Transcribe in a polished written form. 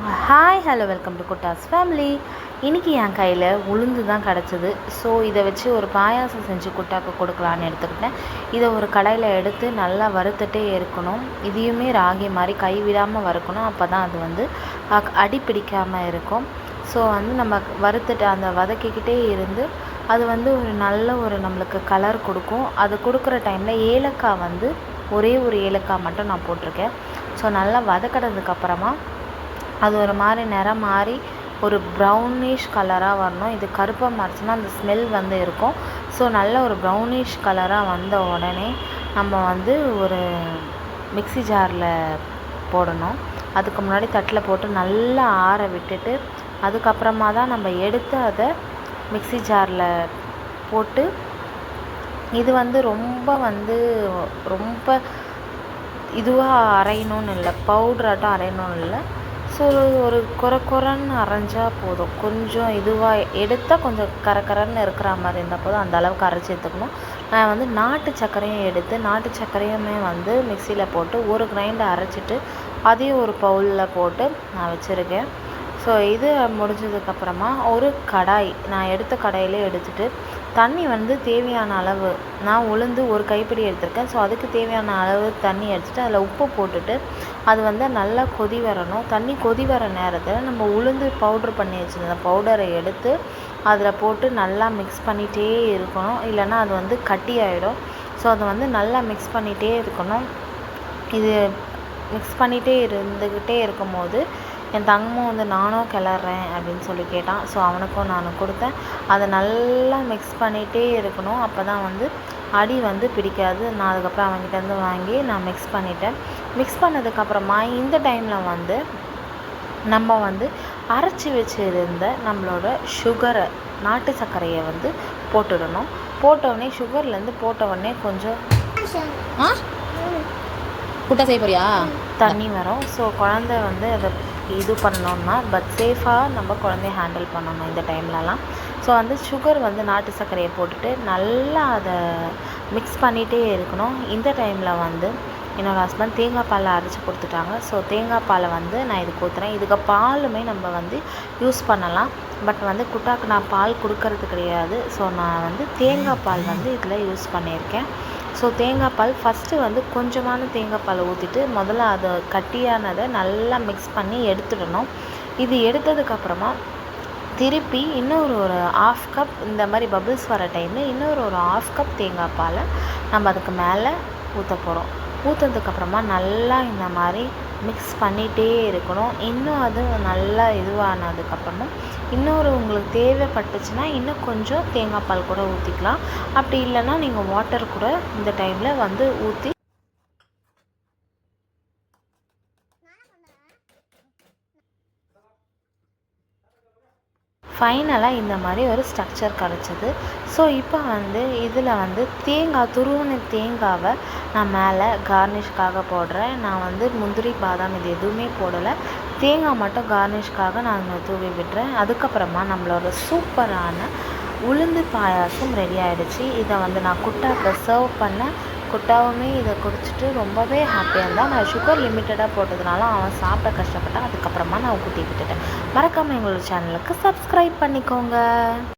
Hi hello welcome to குட்டாஸ் family. இன்றைக்கி என் கையில் உளுந்து தான் கிடச்சிது. ஸோ இதை வச்சு ஒரு பாயாசம் செஞ்சு குட்டாக்கு கொடுக்கலான்னு எடுத்துக்கிட்டேன். இதை ஒரு கடாயில் எடுத்து நல்லா வறுத்துட்டே இருக்கணும். இதையுமே ராகி மாதிரி கை விடாமல் வறுக்கணும். அப்போ தான் அது வந்து அடி பிடிக்காமல் இருக்கும். ஸோ வந்து நம்ம வறுத்துட்டு அந்த வதக்கிக்கிட்டே இருந்து அது வந்து ஒரு நல்ல ஒரு நம்மளுக்கு கலர் கொடுக்கும். அது கொடுக்குற டைமில் ஏலக்காய் வந்து ஒரே ஒரு ஏலக்காய் மட்டும் நான் போட்டிருக்கேன். ஸோ நல்லா வதக்கினதுக்கப்புறமா அது ஒரு மாதிரி நிறம் மாறி ஒரு ப்ரௌனிஷ் கலராக வரணும். இது கருப்பாக மாறிச்சுன்னா அந்த ஸ்மெல் வந்து இருக்கும். ஸோ நல்ல ஒரு ப்ரௌனிஷ் கலராக வந்த உடனே நம்ம வந்து ஒரு மிக்ஸி ஜாரில் போடணும். அதுக்கு முன்னாடி தட்டில் போட்டு நல்லா ஆற விட்டுட்டு அதுக்கப்புறமா தான் நம்ம எடுத்து அதை மிக்ஸி ஜாரில் போட்டு இது வந்து ரொம்ப இதுவாக அரையணும்னு இல்லை, பவுட்ராட்டம் அரையணும்னு இல்லை. ஸோ ஒரு குறன்னு அரைஞ்சால் போதும். கொஞ்சம் இதுவாக எடுத்தால் கொஞ்சம் கரன்னு இருக்கிற மாதிரி இருந்தால் போதும். அந்த அளவுக்கு அரைச்சி எடுத்துக்கணும். நான் வந்து நாட்டு சர்க்கரையும் எடுத்து நாட்டு சர்க்கரையுமே வந்து மிக்சியில் போட்டு ஒரு கிரைண்டை அரைச்சிட்டு அதையும் ஒரு பவுலில் போட்டு நான் வச்சுருக்கேன். ஸோ இது முடிஞ்சதுக்கப்புறமா ஒரு கடாய் நான் எடுத்த கடாயிலே எடுத்துகிட்டு தண்ணி வந்து தேவையான அளவு, நான் உளுந்து ஒரு கைப்பிடி எடுத்திருக்கேன். ஸோ அதுக்கு தேவையான அளவு தண்ணி எடுத்துகிட்டு அதில் உப்பு போட்டுட்டு அது வந்து நல்லா கொதி வரணும். தண்ணி கொதி வர நேரத்தில் நம்ம உளுந்து பவுட்ரு பண்ணி வச்சுருந்த பவுடரை எடுத்து அதில் போட்டு நல்லா மிக்ஸ் பண்ணிகிட்டே இருக்கணும். இல்லைன்னா அது வந்து கட்டி ஆகிடும். ஸோ அதை வந்து நல்லா மிக்ஸ் பண்ணிகிட்டே இருக்கணும். இது மிக்ஸ் பண்ணிகிட்டே இருந்துக்கிட்டே இருக்கும்போது என் தங்கமும் வந்து நானும் கிளறேன் அப்படின்னு சொல்லி கேட்டான். ஸோ அவனுக்கும் நான் கொடுத்தேன். அதை நல்லா மிக்ஸ் பண்ணிகிட்டே இருக்கணும். அப்போ தான் வந்து அடி வந்து பிடிக்காது. நான் அதுக்கப்புறம் அவன்கிட்டேருந்து வாங்கி நான் மிக்ஸ் பண்ணிட்டேன். மிக்ஸ் பண்ணதுக்கப்புறமா இந்த டைமில் வந்து நம்ம வந்து அரைச்சி வச்சுருந்த நம்மளோட சுகரை, நாட்டு சர்க்கரையை வந்து போட்டுடணும். போட்டவுடனே சுகர்லேருந்து போட்டவுடனே கொஞ்சம் புட்டா செய்ய போறியா தண்ணி வரும். ஸோ குழந்தை வந்து அதை இது பண்ணோன்னா பட் சேஃபாக நம்ம குழந்தைய ஹேண்டில் பண்ணணும் இந்த டைம்லலாம். ஸோ வந்து சுகர் வந்து நாட்டு சர்க்கரையை போட்டுட்டு நல்லா அதை மிக்ஸ் பண்ணிகிட்டே இருக்கணும். இந்த டைமில் வந்து என்னோடய ஹஸ்பண்ட் தேங்காய் பாலை அரைச்சி கொடுத்துட்டாங்க. ஸோ தேங்காய் பாலை வந்து நான் இதுக்கு ஊற்றுறேன். இதுக்கு பாலுமே நம்ம வந்து யூஸ் பண்ணலாம். பட் வந்து குட்டாக்கு நான் பால் கொடுக்கறது கிடையாது. ஸோ நான் வந்து தேங்காய் பால் வந்து இதில் யூஸ் பண்ணியிருக்கேன். ஸோ தேங்காய் பால் ஃபஸ்ட்டு வந்து கொஞ்சமான தேங்காய் பாலை ஊற்றிட்டு முதல்ல அதை கட்டியானதை நல்லா மிக்ஸ் பண்ணி எடுத்துடணும். இது எடுத்ததுக்கப்புறமா திருப்பி இன்னொரு ½ கப் இந்த மாதிரி பபிள்ஸ் வர டைமில் இன்னொரு ½ கப் தேங்காய் பாலை நம்ம அதுக்கு மேலே ஊற்ற போகிறோம். ஊற்றுறதுக்கப்புறமா நல்லா இந்த மாதிரி மிக்ஸ் பண்ணிகிட்டே இருக்கணும். இன்னும் அது நல்லா இதுவானதுக்கப்புறமா உங்களுக்கு தேவைப்பட்டுச்சுன்னா இன்னும் கொஞ்சம் தேங்காய் பால் கூட ஊற்றிக்கலாம். அப்படி இல்லைன்னா நீங்கள் வாட்டர் கூட இந்த டைமில் வந்து ஊற்றி ஃபைனலாக இந்த மாதிரி ஒரு ஸ்ட்ரக்சர் கிடச்சிது. ஸோ இப்போ வந்து இதில் வந்து துருவின தேங்காவை நான் மேலே கார்னிஷ்காக போடுறேன். நான் வந்து முந்திரி, பாதாம் இது எதுவுமே போடலை. தேங்காய் மட்டும் கார்னிஷ்காக நான் தூவி விடுறேன். அதுக்கப்புறமா நம்மளோட சூப்பரான உளுந்து பாயாசம் ரெடி ஆகிடுச்சு. இதை வந்து நான் குட்டாக்கு சர்வ் பண்ணேன். குட்டாவுமே இதை குடிச்சிட்டு ரொம்பவே ஹாப்பியாக இருந்தால். நான் சுகர் லிமிட்டடாக போட்டதுனால அவன் சாப்பிட கஷ்டப்பட்டான். அதுக்கப்புறமா நான் ஊற்றி விட்டுட்டேன். மறக்காமல் எங்களோட சேனலுக்கு சப்ஸ்கிரைப் பண்ணிக்கோங்க.